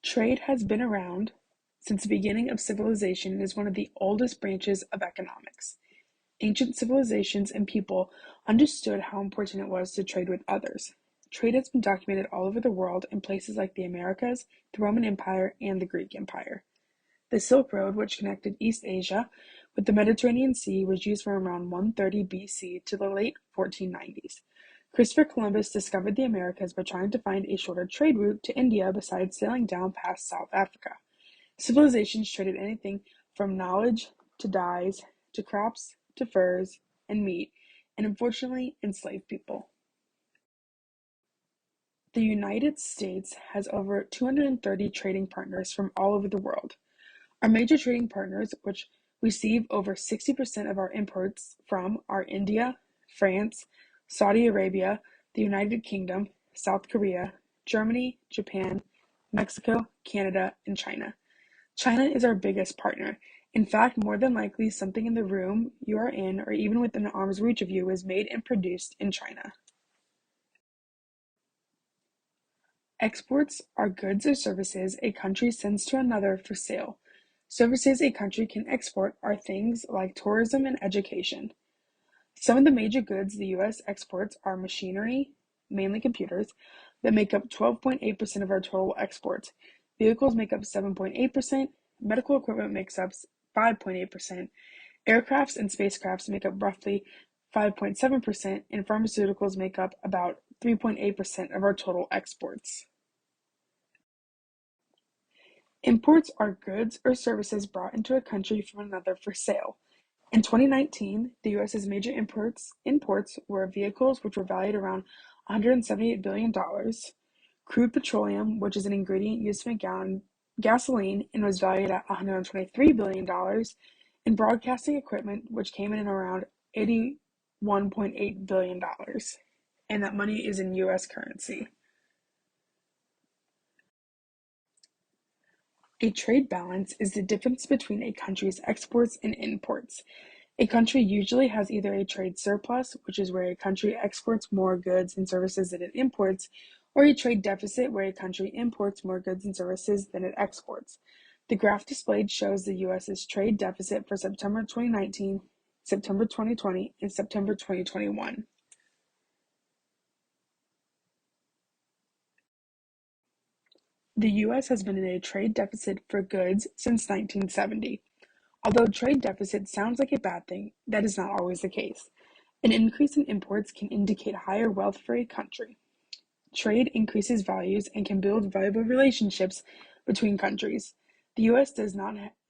Trade has been around since the beginning of civilization and is one of the oldest branches of economics. Ancient civilizations and people understood how important it was to trade with others. Trade has been documented all over the world in places like the Americas, the Roman Empire, and the Greek Empire. The Silk Road, which connected East Asia with the Mediterranean Sea, was used from around 130 BC to the late 1490s. Christopher Columbus discovered the Americas by trying to find a shorter trade route to India besides sailing down past South Africa. Civilizations traded anything from knowledge to dyes to crops to furs and meat, and unfortunately enslaved people. The United States has over 230 trading partners from all over the world. Our major trading partners, which receive over 60% of our imports from, are India, France, Saudi Arabia, the United Kingdom, South Korea, Germany, Japan, Mexico, Canada, and China. China is our biggest partner. In fact, more than likely, something in the room you are in, or even within arm's reach of you, is made and produced in China. Exports are goods or services a country sends to another for sale. Services a country can export are things like tourism and education. Some of the major goods the U.S. exports are machinery, mainly computers, that make up 12.8% of our total exports. Vehicles make up 7.8%, medical equipment makes up 5.8%, aircrafts and spacecrafts make up roughly 5.7%, and pharmaceuticals make up about 3.8% of our total exports. Imports are goods or services brought into a country from another for sale. In 2019, the U.S.'s major imports were vehicles, which were valued around $178 billion, crude petroleum, which is an ingredient used to make gasoline and was valued at $123 billion, and broadcasting equipment, which came in at around $81.8 billion. And that money is in U.S. currency. A trade balance is the difference between a country's exports and imports. A country usually has either a trade surplus, which is where a country exports more goods and services than it imports, or a trade deficit, where a country imports more goods and services than it exports. The graph displayed shows the U.S.'s trade deficit for September 2019, September 2020, and September 2021. The U.S. has been in a trade deficit for goods since 1970. Although trade deficit sounds like a bad thing, that is not always the case. An increase in imports can indicate higher wealth for a country. Trade increases values and can build valuable relationships between countries. The U.S.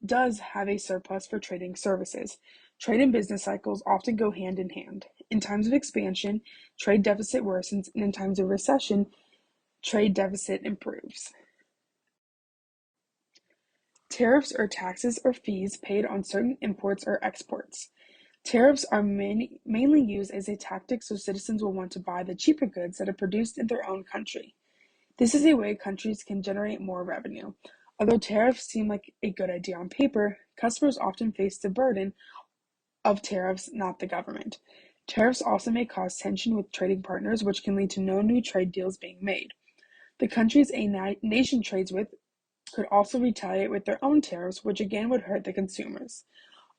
does have a surplus for trading services. Trade and business cycles often go hand in hand. In times of expansion, trade deficit worsens, and in times of recession, trade deficit improves. Tariffs are taxes or fees paid on certain imports or exports. Tariffs are mainly used as a tactic so citizens will want to buy the cheaper goods that are produced in their own country. This is a way countries can generate more revenue. Although tariffs seem like a good idea on paper, customers often face the burden of tariffs, not the government. Tariffs also may cause tension with trading partners, which can lead to no new trade deals being made. The countries a nation trades with could also retaliate with their own tariffs, which again would hurt the consumers.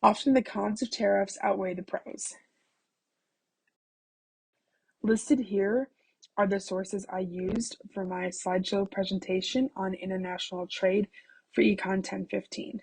Often the cons of tariffs outweigh the pros. Listed here are the sources I used for my slideshow presentation on international trade for Econ 1015.